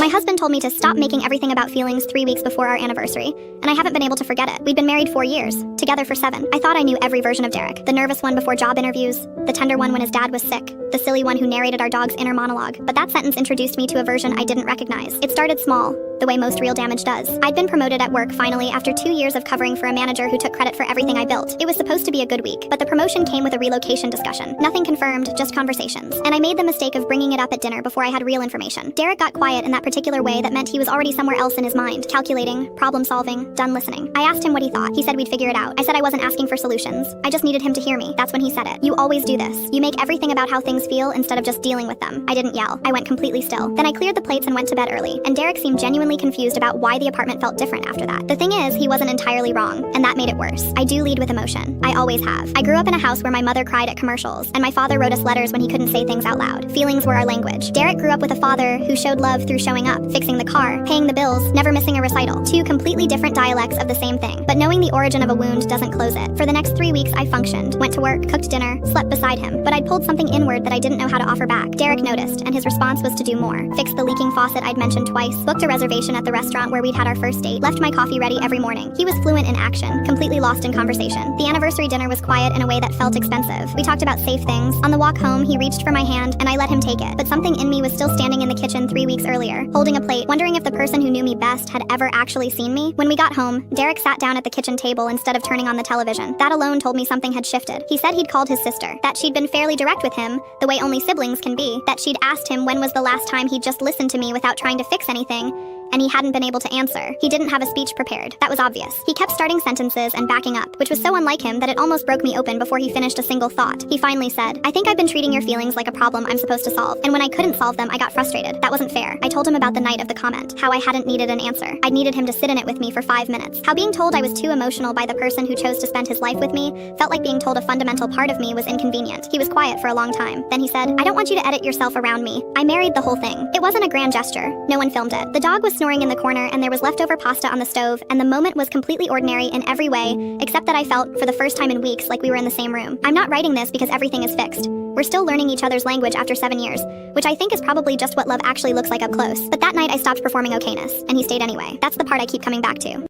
My husband told me to stop making everything about feelings 3 weeks before our anniversary, and I haven't been able to forget it. We'd been married 4 years, together for 7. I thought I knew every version of Derek. The nervous one before job interviews, the tender one when his dad was sick, the silly one who narrated our dog's inner monologue. But that sentence introduced me to a version I didn't recognize. It started small, the way most real damage does. I'd been promoted at work finally after 2 years of covering for a manager who took credit for everything I built. It was supposed to be a good week, but the promotion came with a relocation discussion. Nothing confirmed, just conversations. And I made the mistake of bringing it up at dinner before I had real information. Derek got quiet in that particular way that meant he was already somewhere else in his mind, calculating, problem solving, done listening. I asked him what he thought. He said we'd figure it out. I said I wasn't asking for solutions. I just needed him to hear me. That's when he said it. You always do this. You make everything about how things feel instead of just dealing with them. I didn't yell. I went completely still. Then I cleared the plates and went to bed early, and Derek seemed genuinely confused about why the apartment felt different after that. The thing is, he wasn't entirely wrong, and that made it worse. I do lead with emotion. I always have. I grew up in a house where my mother cried at commercials, and my father wrote us letters when he couldn't say things out loud. Feelings were our language. Derek grew up with a father who showed love through showing up, fixing the car, paying the bills, never missing a recital. 2 completely different dialects of the same thing. But knowing the origin of a wound doesn't close it. For the next 3 weeks, I functioned, went to work, cooked dinner, slept beside him, but I'd pulled something inward that I didn't know how to offer back. Derek noticed, and his response was to do more. Fixed the leaking faucet I'd mentioned twice, booked a reservation at the restaurant where we'd had our first date, left my coffee ready every morning. He was fluent in action, completely lost in conversation. The anniversary dinner was quiet in a way that felt expensive. We talked about safe things. On the walk home, he reached for my hand, and I let him take it. But something in me was still standing in the kitchen 3 weeks earlier, holding a plate, wondering if the person who knew me best had ever actually seen me. When we got home, Derek sat down at the kitchen table instead of turning on the television. That alone told me something had shifted. He said he'd called his sister, that she'd been fairly direct with him, the way only siblings can be, that she'd asked him when was the last time he'd just listened to me without trying to fix anything, and he hadn't been able to answer. He didn't have a speech prepared. That was obvious. He kept starting sentences and backing up, which was so unlike him that it almost broke me open before he finished a single thought. He finally said, I think I've been treating your feelings like a problem I'm supposed to solve, and when I couldn't solve them, I got frustrated. That wasn't fair. I told him about the night of the comment, how I hadn't needed an answer. I'd needed him to sit in it with me for 5 minutes. How being told I was too emotional by the person who chose to spend his life with me felt like being told a fundamental part of me was inconvenient. He was quiet for a long time. Then he said, I don't want you to edit yourself around me. I married the whole thing. It wasn't a grand gesture. No one filmed it. The dog was snoring in the corner, and there was leftover pasta on the stove, and the moment was completely ordinary in every way, except that I felt, for the first time in weeks, like we were in the same room. I'm not writing this because everything is fixed. We're still learning each other's language after 7 years, which I think is probably just what love actually looks like up close. But that night I stopped performing okayness, and he stayed anyway. That's the part I keep coming back to.